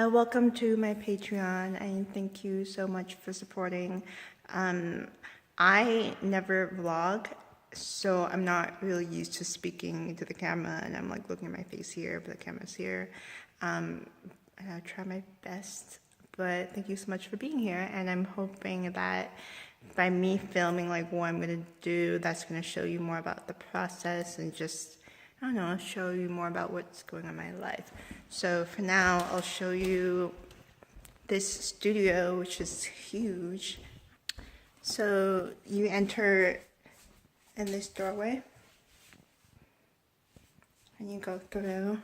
Welcome to my Patreon, and thank you so much for supporting. I never vlog, so I'm not really used to speaking into the camera, and I'm like looking at my face here, but the camera's here. And I'll try my best, but thank you so much for being here, and I'm hoping that by me filming like what I'm gonna do, that's gonna show you more about the process and just, I don't know, show you more about what's going on in my life. So for now, I'll show you this studio, which is huge. So you enter in this doorway and you go through.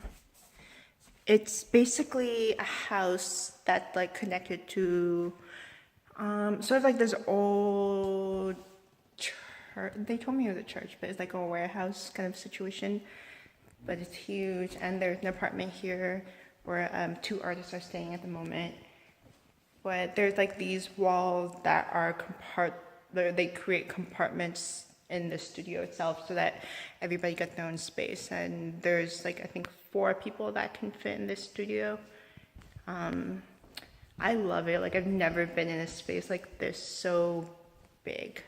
It's basically a house that's like connected to sort of like this old church. They told me it was a church, but it's like a warehouse kind of situation. But it's huge, and there's an apartment here where 2 artists are staying at the moment. But there's like these walls that are they create compartments in the studio itself so that everybody gets their own space. And there's like, I think 4 people that can fit in this studio. I love it. Like, I've never been in a space like this so big.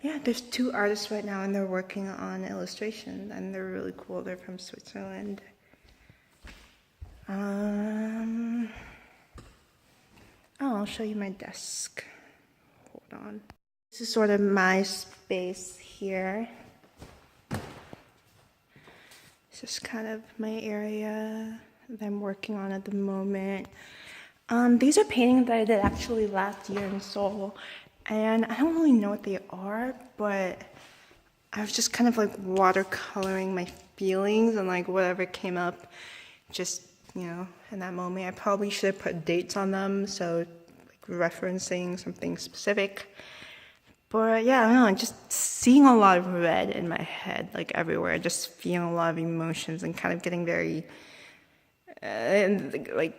Yeah, there's 2 artists right now, and they're working on illustration, and they're really cool. They're from Switzerland. Oh, I'll show you my desk. Hold on. This is sort of my space here. This is kind of my area that I'm working on at the moment. These are paintings that I did actually last year in Seoul. And I don't really know what they are, but I was just kind of like watercoloring my feelings and like whatever came up, just, you know, in that moment. I probably should have put dates on them, so like referencing something specific. But yeah, I don't know, just seeing a lot of red in my head, like everywhere, just feeling a lot of emotions and kind of getting very, like,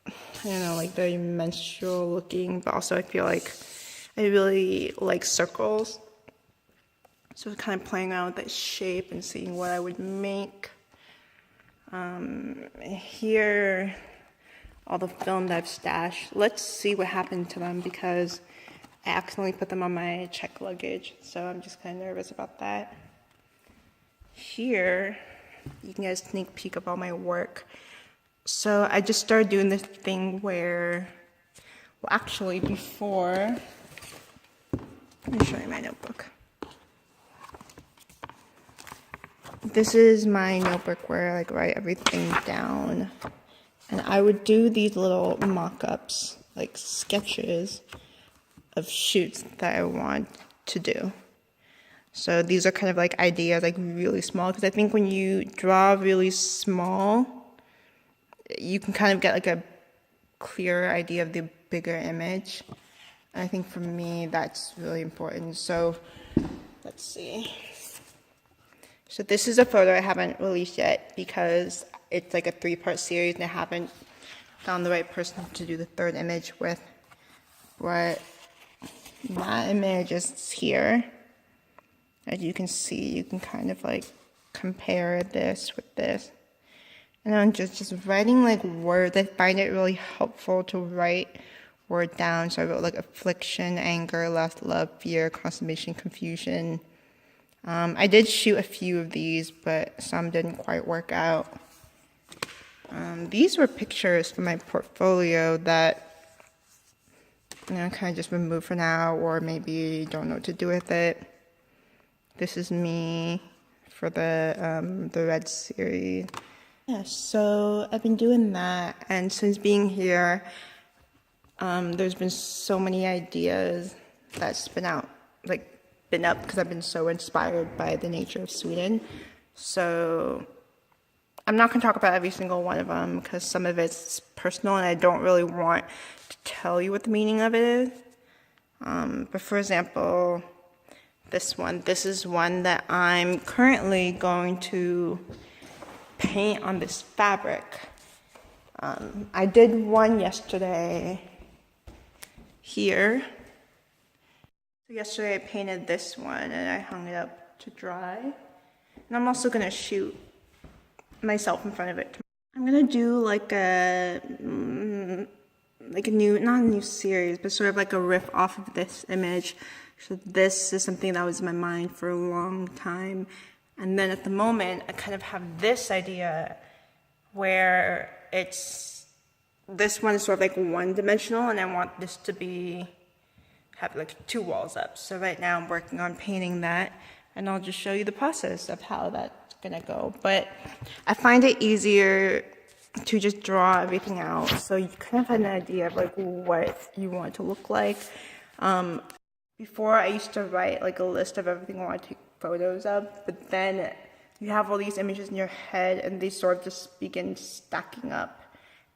I don't know, like very menstrual looking, but also I feel like I really like circles, so kind of playing around with that shape and seeing what I would make. Here, all the film that I've stashed. Let's see what happened to them because I accidentally put them on my check luggage, so I'm just kind of nervous about that. Here, you can get a sneak peek of all my work. So I just started doing this thing where, well, actually before, let me show you my notebook. This is my notebook where I like write everything down. And I would do these little mock-ups, like sketches of shoots that I want to do. So these are kind of like ideas, like really small, because I think when you draw really small, you can kind of get like a clearer idea of the bigger image. I think for me, that's really important. So let's see. So this is a photo I haven't released yet because it's like a 3-part series and I haven't found the right person to do the 3rd image with. But my image is here. As you can see, you can kind of like compare this with this. And I'm just writing like words. I find it really helpful to write word down. So I wrote like affliction, anger, lust, love, fear, consummation, confusion. I did shoot a few of these, but some didn't quite work out. These were pictures from my portfolio that, you know, kind of just removed for now, or maybe don't know what to do with it. This is me for the Red series. Yeah, so I've been doing that, and since being here, there's been so many ideas that's been up because I've been so inspired by the nature of Sweden. So I'm not going to talk about every single one of them because some of it's personal and I don't really want to tell you what the meaning of it is. But for example, this is one that I'm currently going to paint on this fabric. I did one yesterday here. So yesterday I painted this one and I hung it up to dry. And I'm also going to shoot myself in front of it I'm gonna do like a new, not a new series, but sort of like a riff off of this image. So this is something that was in my mind for a long time. And then at the moment, I kind of have this idea where this one is sort of like one dimensional, and I want this to have like 2 walls up. So right now I'm working on painting that, and I'll just show you the process of how that's gonna go. But I find it easier to just draw everything out, so you kind of have an idea of like what you want it to look like. Before I used to write like a list of everything I want to take photos of, but then you have all these images in your head and they sort of just begin stacking up,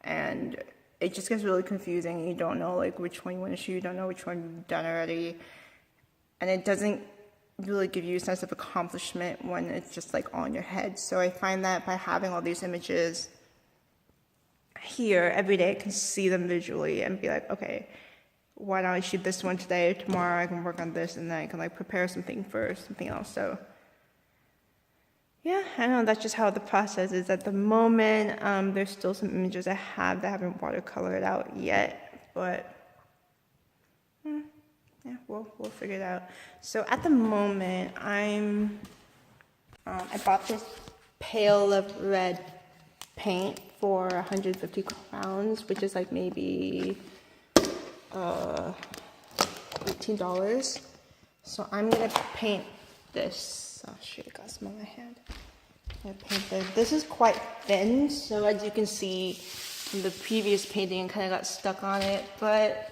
and it just gets really confusing. You don't know like which one you want to shoot, you don't know which one you've done already, and it doesn't really give you a sense of accomplishment when it's just like all in your head. So I find that by having all these images here every day, I can see them visually and be like, okay, why don't I shoot this one today? Tomorrow I can work on this, and then I can like prepare something for something else. So yeah, I know that's just how the process is at the moment. There's still some images I have that haven't watercolored out yet, but yeah, we'll figure it out. So at the moment, I bought this pail of red paint for 150 crowns, which is like maybe $18. So I'm gonna paint this. Oh shit, I got some on my hand. I'm gonna paint this. This is quite thin, so as you can see from the previous painting, I kind of got stuck on it, but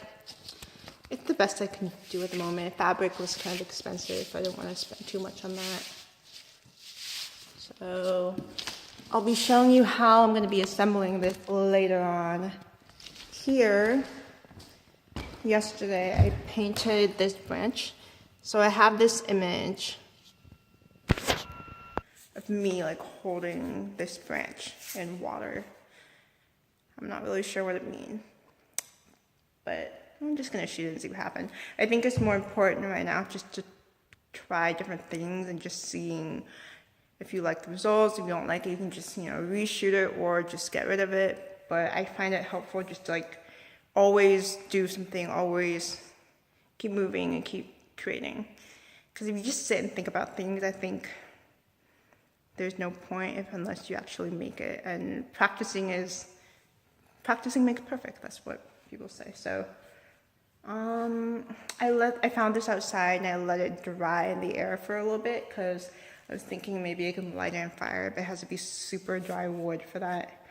it's the best I can do at the moment. Fabric was kind of expensive, so I didn't want to spend too much on that. So I'll be showing you how I'm going to be assembling this later on. Here, yesterday I painted this branch. So I have this image of me like holding this branch in water. I'm not really sure what it means, but I'm just gonna shoot it and see what happens. I think it's more important right now just to try different things and just seeing if you like the results. If you don't like it, you can just, reshoot it or just get rid of it. But I find it helpful just to like always do something, always keep moving and keep creating. Because if you just sit and think about things, I think there's no point unless you actually make it. And practicing makes perfect. That's what people say. So I found this outside and I let it dry in the air for a little bit because I was thinking maybe I can light it on fire, but it has to be super dry wood for that.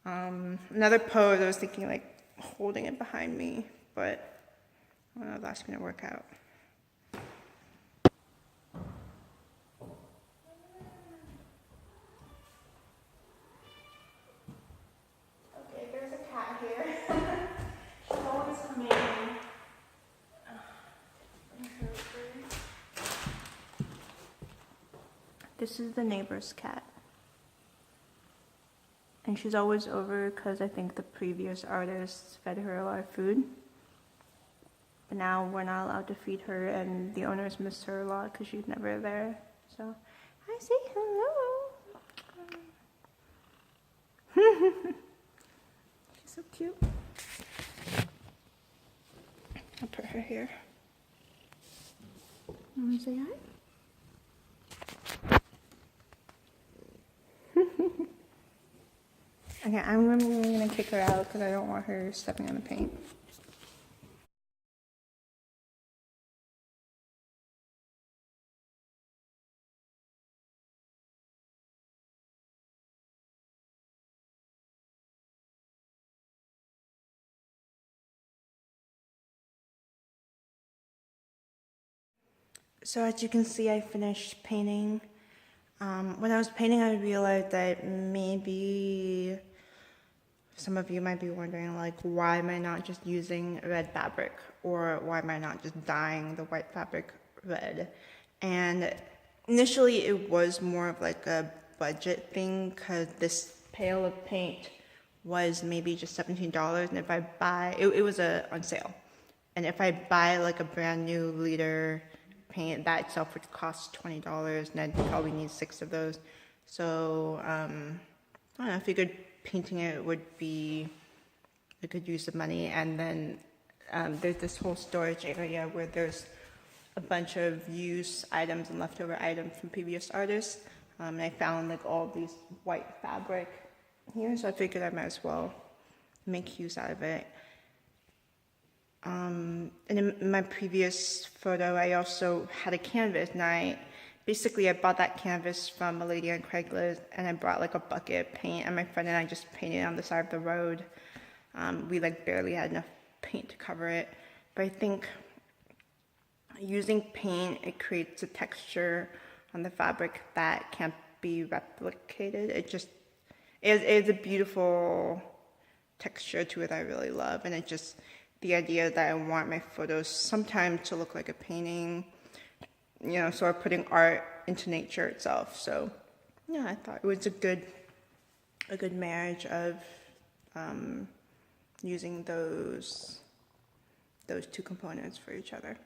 Another pose, I was thinking like holding it behind me, but I don't know if that's gonna work out. Okay, there's a cat here. She's always coming in. This is the neighbor's cat. And she's always over because I think the previous artists fed her a lot of food. But now we're not allowed to feed her, and the owners miss her a lot because she's never there. So, I say hello. She's so cute. I'll put her here. Want to say hi? Okay, I'm gonna kick her out because I don't want her stepping on the paint. So as you can see, I finished painting. When I was painting, I realized that maybe some of you might be wondering, like, why am I not just using red fabric? Or why am I not just dyeing the white fabric red? And initially, it was more of like a budget thing, because this pail of paint was maybe just $17, and if I buy, it was on sale. And if I buy like a brand new liter paint, that itself would cost $20, and I'd probably need 6 of those. So, I don't know, I figured painting it would be a good use of money. And then there's this whole storage area where there's a bunch of used items and leftover items from previous artists. And I found like all these white fabric here, so I figured I might as well make use out of it. And in my previous photo, I also had a canvas, and I bought that canvas from a lady on Craigslist, and I brought like a bucket of paint, and my friend and I just painted on the side of the road. We like barely had enough paint to cover it, but I think using paint, it creates a texture on the fabric that can't be replicated. It is a beautiful texture to it that I really love, and it just, the idea that I want my photos sometimes to look like a painting, you know, sort of putting art into nature itself. So yeah, I thought it was a good marriage of using those two components for each other.